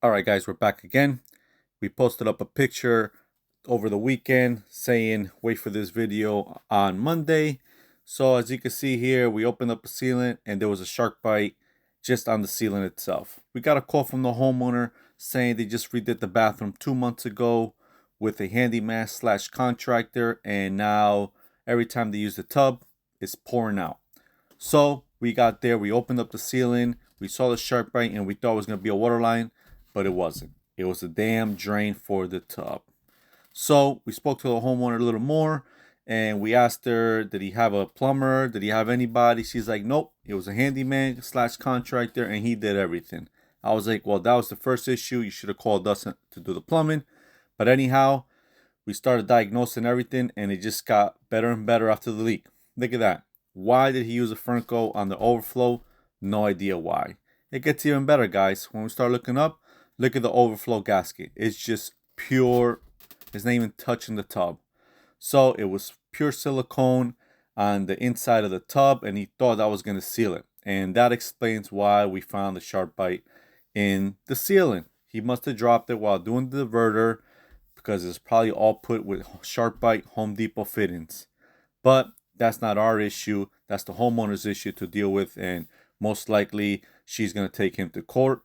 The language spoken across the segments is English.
All right, guys, we're back again. We posted up a picture over the weekend saying wait for this video on Monday. So as you can see here, we opened up the ceiling and there was a shark bite just on the ceiling itself. We got a call from the homeowner saying they just redid the bathroom 2 months ago with a handyman slash contractor, and now every time they use the tub, it's pouring out. So we got there, we opened up the ceiling, we saw the shark bite, and we thought it was going to be a water line, but it wasn't. It was a damn drain for the tub. So we spoke to the homeowner a little more, and we asked her, did he have a plumber? Did he have anybody? She's like, nope, it was a handyman slash contractor, and he did everything. I was like, well, that was the first issue. You should have called us to do the plumbing. But anyhow, we started diagnosing everything, and it just got better and better after the leak. Look at that. Why did he use a Fernco on the overflow? No idea why. It gets even better, guys. When we start looking up, look at the overflow gasket. It's just pure. It's not even touching the tub. So it was pure silicone on the inside of the tub, and he thought that was going to seal it. And that explains why we found the sharp bite in the ceiling. He must have dropped it while doing the diverter, because it's probably all put with sharp bite Home Depot fittings. But that's not our issue. That's the homeowner's issue to deal with, and most likely she's going to take him to court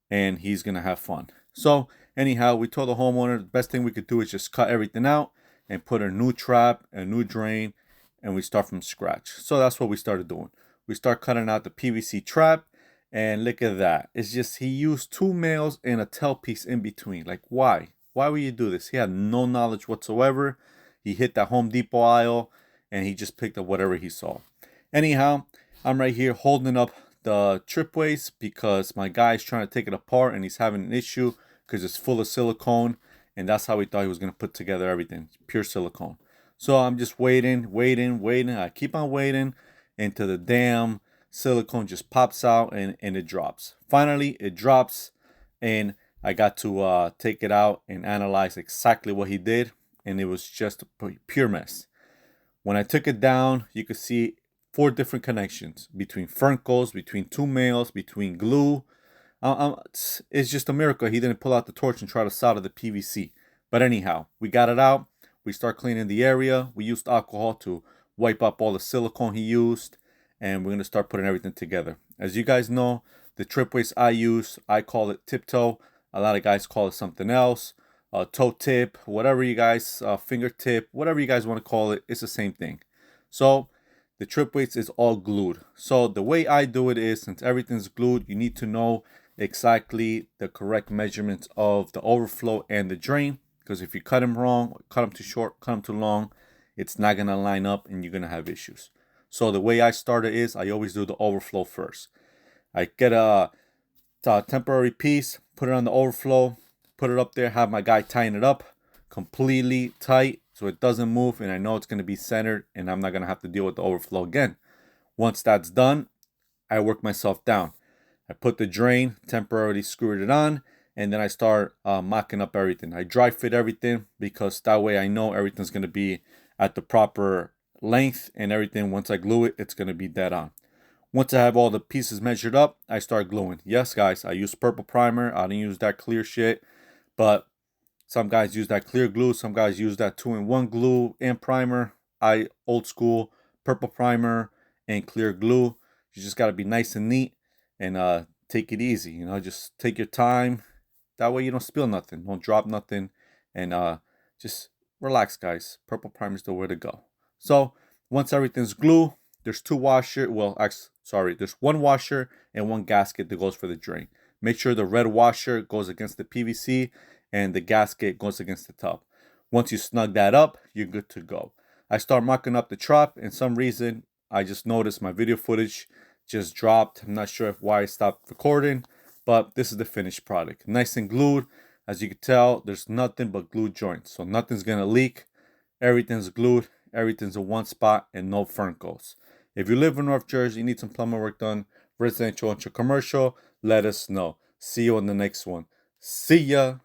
and he's going to have fun. So anyhow, we told the homeowner the best thing we could do is just cut everything out and put a new trap, a new drain, and we start from scratch. So that's what we started doing. We start cutting out the PVC trap, and look at that. It's just he used 2 males and a tail piece in between. Like, why? Why would you do this? He had no knowledge whatsoever. He hit that Home Depot aisle and he just picked up whatever he saw. Anyhow, I'm right here holding up the tripways because my guy is trying to take it apart and he's having an issue because it's full of silicone, and that's how he thought he was going to put together everything, pure silicone. So I'm just waiting. I keep on waiting until the damn silicone just pops out and it drops. Finally, it drops, and I got to take it out and analyze exactly what he did, and it was just a pure mess. When I took it down, you could see 4 different connections between Ferncos, between 2 males, between glue. It's just a miracle he didn't pull out the torch and try to solder the PVC. But anyhow, we got it out. We start cleaning the area. We used alcohol to wipe up all the silicone he used, and we're going to start putting everything together. As you guys know, the tripways I use, I call it tiptoe. A lot of guys call it something else. Toe tip, whatever you guys, fingertip, whatever you guys want to call it, it's the same thing. So the trip weights is all glued. So the way I do it is, since everything's glued, you need to know exactly the correct measurements of the overflow and the drain, because if you cut them wrong, cut them too short, cut them too long, it's not going to line up and you're going to have issues. So the way I start it is I always do the overflow first. I get a temporary piece, put it on the overflow, put it up there, have my guy tighten it up completely tight so it doesn't move, and I know it's going to be centered and I'm not going to have to deal with the overflow again. Once that's done, I work myself down. I put the drain, temporarily screwed it on, and then I start mocking up everything. I dry fit everything because that way I know everything's going to be at the proper length, and everything, once I glue it, it's going to be dead on. Once I have all the pieces measured up, I start gluing. Yes, guys, I use purple primer. I don't use that clear shit, but some guys use that clear glue. Some guys use that 2-in-1 glue and primer. I old school purple primer and clear glue. You just got to be nice and neat and take it easy. Just take your time. That way you don't spill nothing, don't drop nothing, and just relax, guys. Purple primer is the way to go. So once everything's glued, there's 2 washer. Well, actually, sorry, there's 1 washer and 1 gasket that goes for the drain. Make sure the red washer goes against the PVC and the gasket goes against the tub. Once you snug that up, you're good to go. I start marking up the trap. And some reason, I just noticed my video footage just dropped. I'm not sure why I stopped recording, but this is the finished product. Nice and glued. As you can tell, there's nothing but glue joints, so nothing's gonna leak. Everything's glued. Everything's in one spot and no Ferncos. If you live in North Jersey, you need some plumbing work done, residential and commercial, let us know. See you on the next one. See ya.